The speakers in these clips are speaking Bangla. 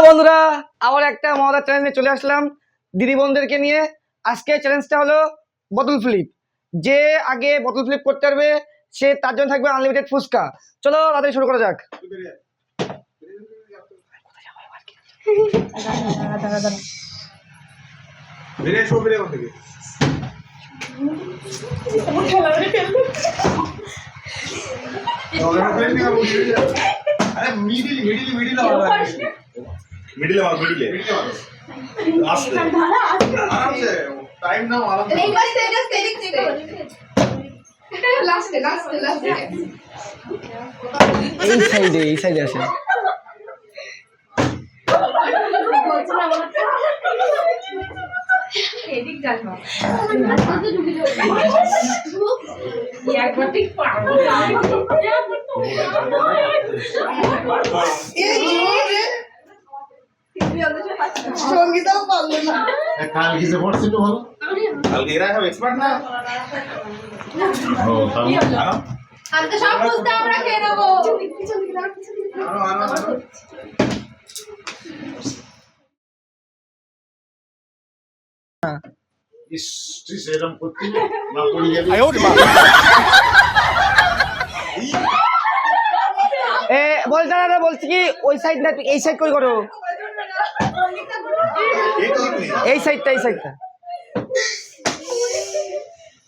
বন্ধুরা, আবার একটা মজার চ্যালেঞ্জে চলে আসলাম দিদি বোনদেরকে নিয়ে। আজকে চ্যালেঞ্জটা হলো বোতল ফ্লিপ। যে আগে বোতল ফ্লিপ করতে পারবে সে তার জন্য থাকবে আনলিমিটেড ফুচকা। চলো তাড়াতাড়ি শুরু করা যাক। मिडिल लास्ट आराम से टाइम ना आराम से एक बार स्टेटस लास्ट এই সাইডে আসে। এদিক যাও একবার ঠিক পারবো সঙ্গীতাও পারলো না কাল কিসে পড়ছিল বলো কাল এরা সব এক্সপার্ট না ও তাহলে আমি তো সব বুঝতে আমরা খেয়ে নেবো ইস তুই সেরকম করছিস না পড়ে যাবে বলছি কি ওই সাইড না এই সাইড করে করো। এই সাইডটা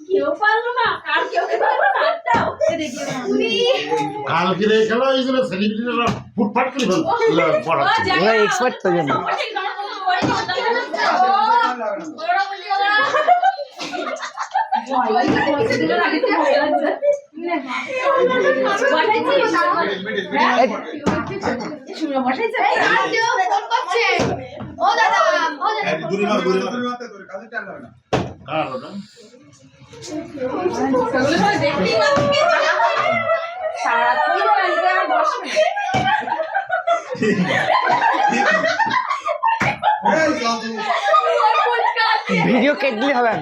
কেউ পারলো না আর কেউ পারলো না কালকে রে খেলা হয়েছিল সেলিব্রিটিরা ফুটফাট করে পড়াচ্ছে ওরা এক্সপার্ট তো জানো। ও দাদা দূরে মারতে তোর কাছে টান ধরে না কার ওটা ভিডিও কেটে দিলে হবে না।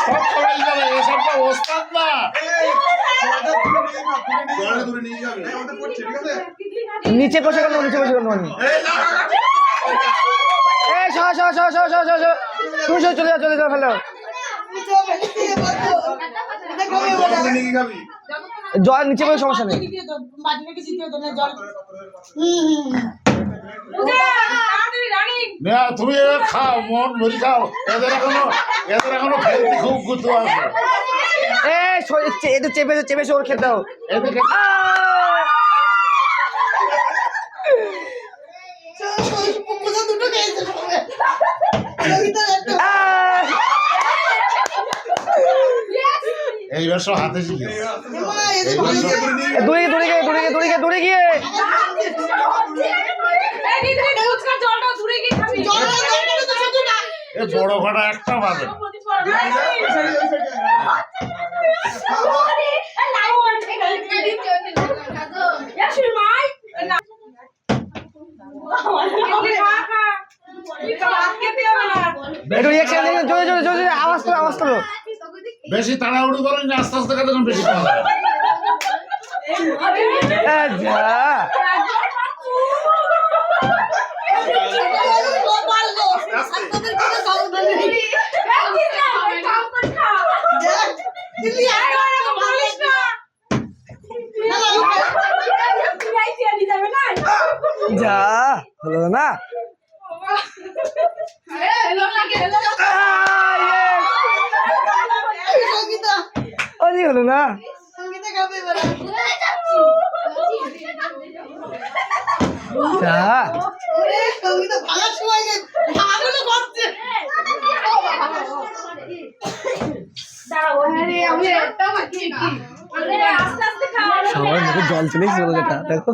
সব করাই যাবে এসব তো ওস্তাদ না দূরে নিয়ে যাবে আমাদের পড়ছে ঠিক আছে নিচে বসে কেন মানে তুমি চলে যাও ফেলো। জল নিচে বসে সমস্যা নেই। না তুমি এবার খাও মন ভরি খাও এদের এখনো খেলতে খুব গুতো আছে এদের চেপে ওর খেতে দাও। এদেরকে এইবার সব হাতে শিখে দূরে গিয়ে বড় ঘটা একটা পাবে আওয়াজ করো। বেশি তাড়াহুড়ো করেন যে আস্তে আস্তে কাটে বেশি পাওয়া যায় যা হলো না হলো না সবার মুখে জল চলে এসেছিল যেটা দেখো।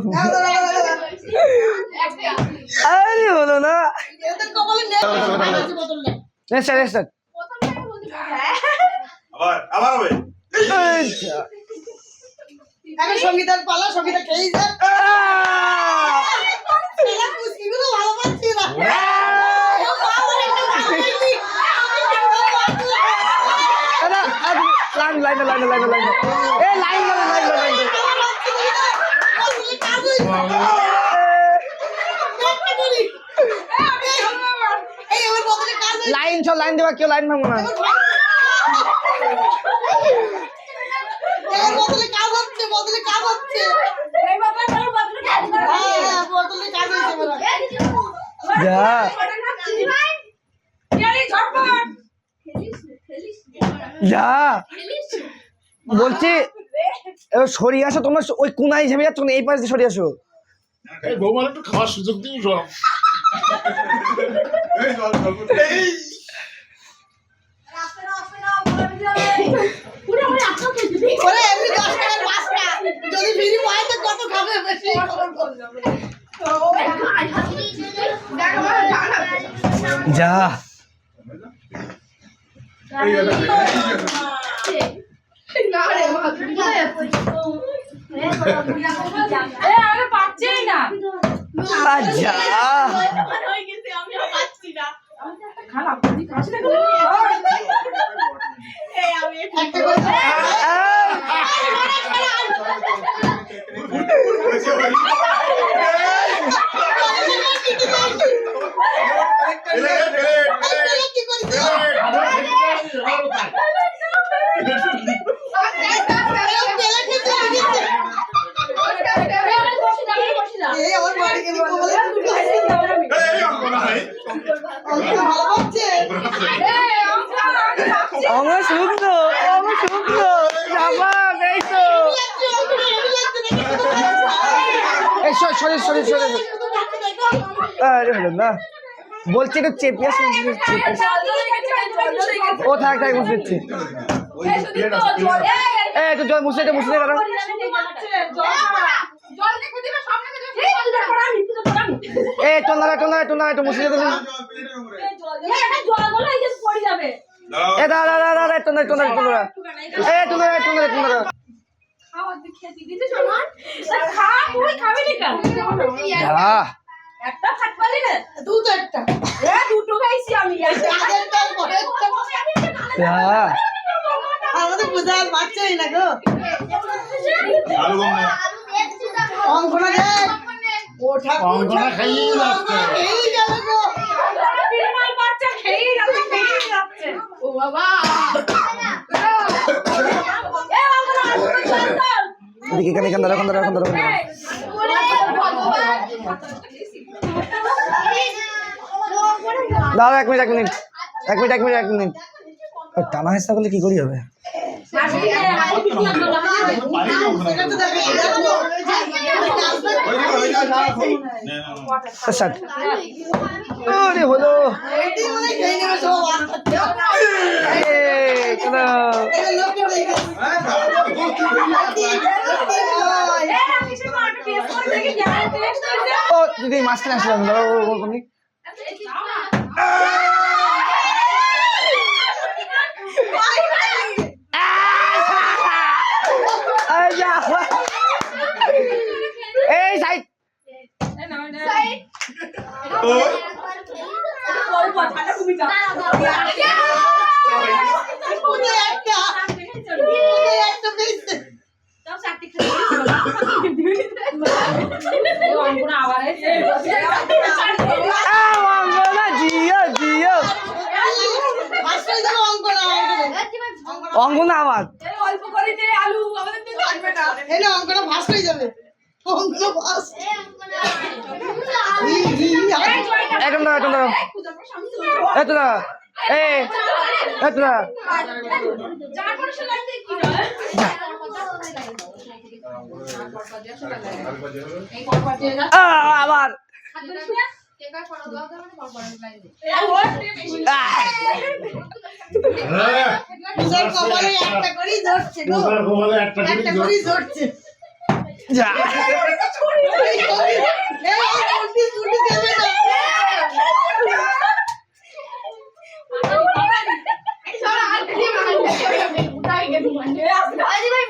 আরে হলো না আবার হবে সঙ্গীতার পালা সঙ্গীতা খেয়ে যায় ভালো পাচ্ছি না line line line line line এ line line line line line ছ লাইন দেওয়া কেউ লাইন ভাঙবো না যা যা বলছি এবার সরিয়ে আসো তোমরা ওই কোনা হিসেবে যাচ্ছ না এই পাশে সরিয়ে আসো এই বৌমার একটু খাওয়ার সুযোগ দিন সব যদি ফিরি পায় তো কত খাবে বেশি যা পাচ্ছি না যা খারাপ একটা করে কি করিস এই আমার বাড়ি গেলে বলে ভালো পাচ্ছে আমার শুকনো জাপান এই তো এই সরি সরি সরি আরে হলো না বলছি একটু চেপে আসুন ও থাক থাক মুছে দিচ্ছি এই একটু জল মুছে মুছে দে কারণ এই টোনা একটু মুছে দিতে এ দাঁড়া টোনা এই টোনা একটা ফাটপালি না দুটো একটা দুটো খাইছি আমি আগেরটা পরেরটা আমাদের বুঝার পারছেই না গো অঙ্কনা দেখ ওঠা অঙ্কনা খাইয়েই যাচ্ছে। এই যাবে গো বাচ্চা খেয়েই যাচ্ছে ও বাবা এদিকে এখানে দাঁড়া দাও এক মিনিট টানা হেসা করলে কি করি হবে সেটা তো দেখো আরে হলো এইটি মানে খেয়ে নেবে সব ও দিদি মাঝখানে আসলাম এই সাইড একটা পেয়েছে অঙ্কনা আবার অল্প করে যে আলু আমাদের তো লাগবে না এই না অঙ্কটা ফার্স্ট হয়ে যাবে অঙ্কটা ফার্স্ট একদম দাঁড়া আবার পূজার কপালে একটা করেই ধরছে গো পূজার কপালে একটা একটা করেই ধরছে যা এই উল্টি উল্টি দেবে না এই